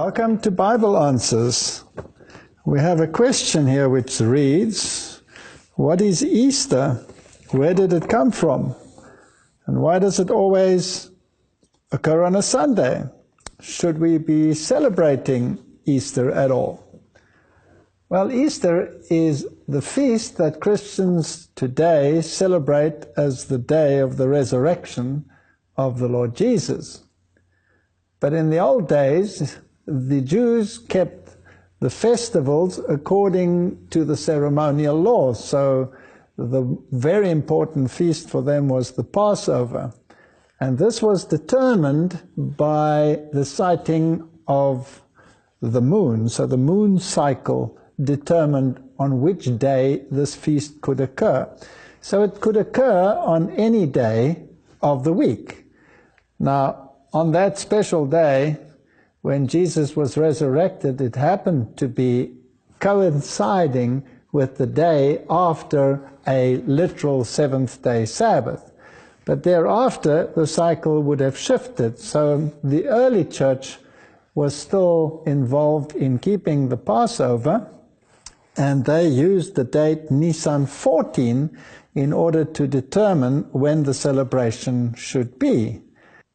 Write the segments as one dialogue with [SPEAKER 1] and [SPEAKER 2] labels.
[SPEAKER 1] Welcome to Bible Answers. We have a question here which reads, what is Easter? Where did it come from? And why does it always occur on a Sunday? Should we be celebrating Easter at all? Well, Easter is the feast that Christians today celebrate as the day of the resurrection of the Lord Jesus. But in the old days, the Jews kept the festivals according to the ceremonial law. So the very important feast for them was the Passover. And this was determined by the sighting of the moon. So the moon cycle determined on which day this feast could occur. So it could occur on any day of the week. Now, on that special day, when Jesus was resurrected, it happened to be coinciding with the day after a literal seventh-day Sabbath. But thereafter, the cycle would have shifted. So the early church was still involved in keeping the Passover, and they used the date Nisan 14 in order to determine when the celebration should be.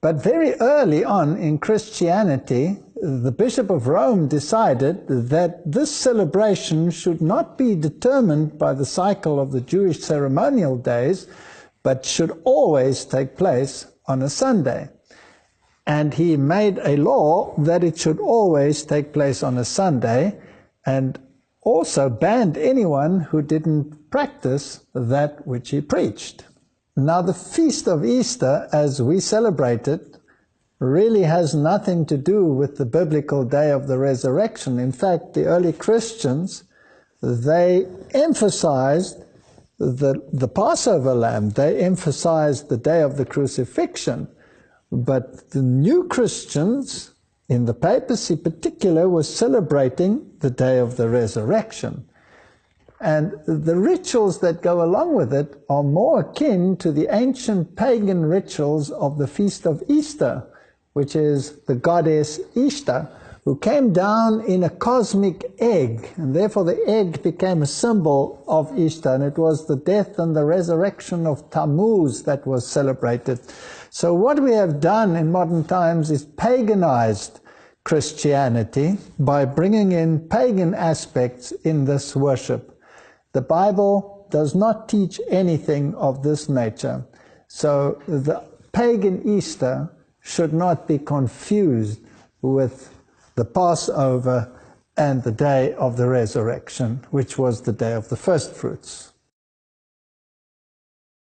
[SPEAKER 1] But very early on in Christianity, the Bishop of Rome decided that this celebration should not be determined by the cycle of the Jewish ceremonial days, but should always take place on a Sunday. And he made a law that it should always take place on a Sunday, and also banned anyone who didn't practice that which he preached. Now, the Feast of Easter, as we celebrate it, really has nothing to do with the biblical day of the resurrection. In fact, the early Christians, they emphasized the Passover lamb. They emphasized the day of the crucifixion. But the new Christians, in the papacy in particular, were celebrating the day of the resurrection. And the rituals that go along with it are more akin to the ancient pagan rituals of the Feast of Easter, which is the goddess Ishtar, who came down in a cosmic egg, and therefore the egg became a symbol of Ishtar, and it was the death and the resurrection of Tammuz that was celebrated. So what we have done in modern times is paganized Christianity by bringing in pagan aspects in this worship. The Bible does not teach anything of this nature. So the pagan Easter should not be confused with the Passover and the day of the resurrection, which was the day of the first fruits.